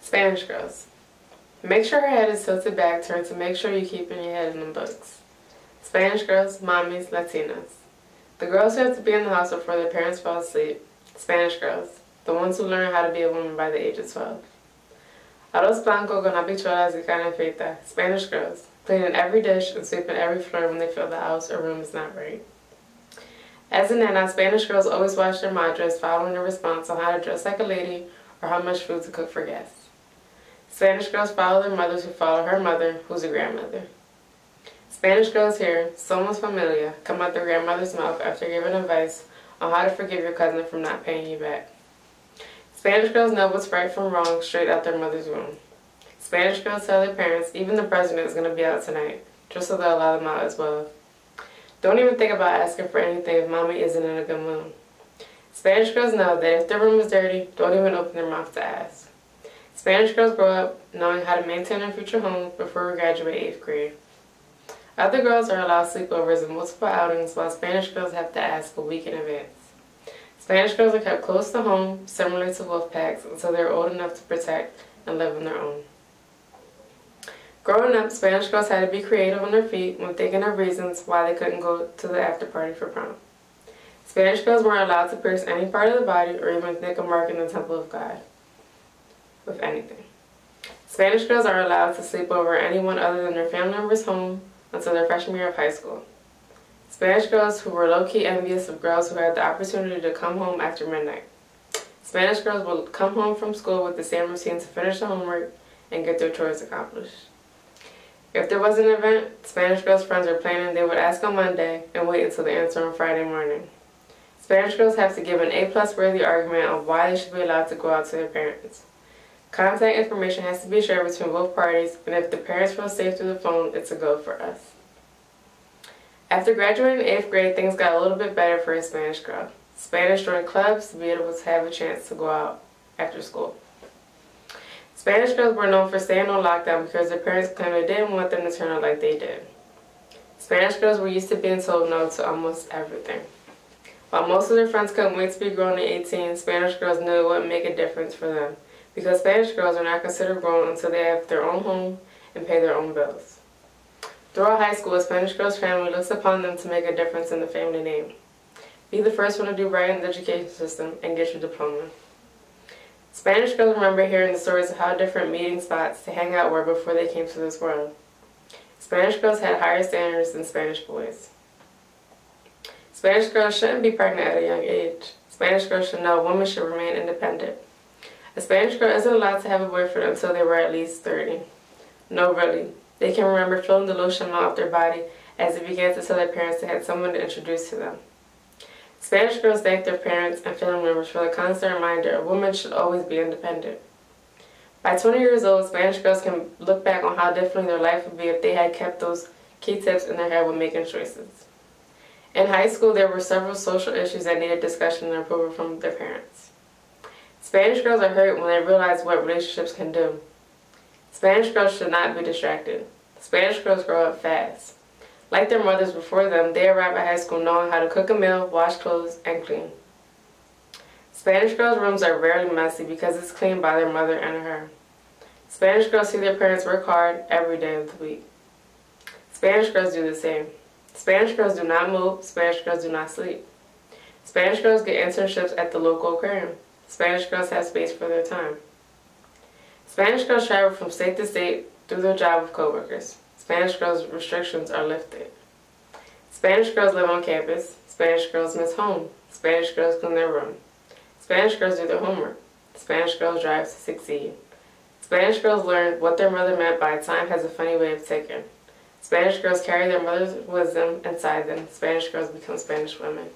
Spanish girls. Make sure her head is tilted back, turn to make sure you're keeping your head in the books. Spanish girls, mommies, Latinas. The girls who have to be in the house before their parents fall asleep. Spanish girls. The ones who learn how to be a woman by the age of 12. Arroz blanco con habichuelas y carne frita. Spanish girls. Cleaning every dish and sweeping every floor when they feel the house or room is not right. As a nana, Spanish girls always wash their madres, following a response on how to dress like a lady or how much food to cook for guests. Spanish girls follow their mothers who follow her mother, who's a grandmother. Spanish girls here, somos familia, come out their grandmother's mouth after giving advice on how to forgive your cousin from not paying you back. Spanish girls know what's right from wrong straight out their mother's womb. Spanish girls tell their parents even the president is going to be out tonight, just so they'll allow them out as well. Don't even think about asking for anything if mommy isn't in a good mood. Spanish girls know that if their room is dirty, don't even open their mouth to ask. Spanish girls grow up knowing how to maintain their future homes before we graduate 8th grade. Other girls are allowed sleepovers and multiple outings, while Spanish girls have to ask a week in advance. Spanish girls are kept close to home, similar to wolf packs, until they're old enough to protect and live on their own. Growing up, Spanish girls had to be creative on their feet when thinking of reasons why they couldn't go to the after party for prom. Spanish girls weren't allowed to pierce any part of the body or even make a mark in the temple of God with anything. Spanish girls are allowed to sleep over anyone other than their family member's home until their freshman year of high school. Spanish girls who were low-key envious of girls who had the opportunity to come home after midnight. Spanish girls will come home from school with the same routine to finish their homework and get their chores accomplished. If there was an event Spanish girls' friends were planning, they would ask on Monday and wait until the answer on Friday morning. Spanish girls have to give an A+ worthy argument on why they should be allowed to go out to their parents. Contact information has to be shared between both parties, and if the parents feel safe through the phone, it's a go for us. After graduating 8th grade, things got a little bit better for a Spanish girl. Spanish joined clubs to be able to have a chance to go out after school. Spanish girls were known for staying on lockdown because their parents claimed they didn't want them to turn out like they did. Spanish girls were used to being told no to almost everything. While most of their friends couldn't wait to be grown at 18, Spanish girls knew it wouldn't make a difference for them, because Spanish girls are not considered grown until they have their own home and pay their own bills. Throughout high school, a Spanish girl's family looks upon them to make a difference in the family name. Be the first one to do right in the education system and get your diploma. Spanish girls remember hearing the stories of how different meeting spots to hang out were before they came to this world. Spanish girls had higher standards than Spanish boys. Spanish girls shouldn't be pregnant at a young age. Spanish girls should know women should remain independent. A Spanish girl isn't allowed to have a boyfriend until they were at least 30. No, really. They can remember feeling the lotion off their body as they began to tell their parents they had someone to introduce to them. Spanish girls thank their parents and family members for the constant reminder a woman should always be independent. By 20 years old, Spanish girls can look back on how differently their life would be if they had kept those key tips in their head when making choices. In high school, there were several social issues that needed discussion and approval from their parents. Spanish girls are hurt when they realize what relationships can do. Spanish girls should not be distracted. Spanish girls grow up fast. Like their mothers before them, they arrive at high school knowing how to cook a meal, wash clothes, and clean. Spanish girls' rooms are rarely messy because it's cleaned by their mother and her. Spanish girls see their parents work hard every day of the week. Spanish girls do the same. Spanish girls do not move. Spanish girls do not sleep. Spanish girls get internships at the local aquarium. Spanish girls have space for their time. Spanish girls travel from state to state through their job with coworkers. Spanish girls' restrictions are lifted. Spanish girls live on campus. Spanish girls miss home. Spanish girls clean their room. Spanish girls do their homework. Spanish girls drive to succeed. Spanish girls learn what their mother meant by time has a funny way of ticking. Spanish girls carry their mother's wisdom inside them. Spanish girls become Spanish women.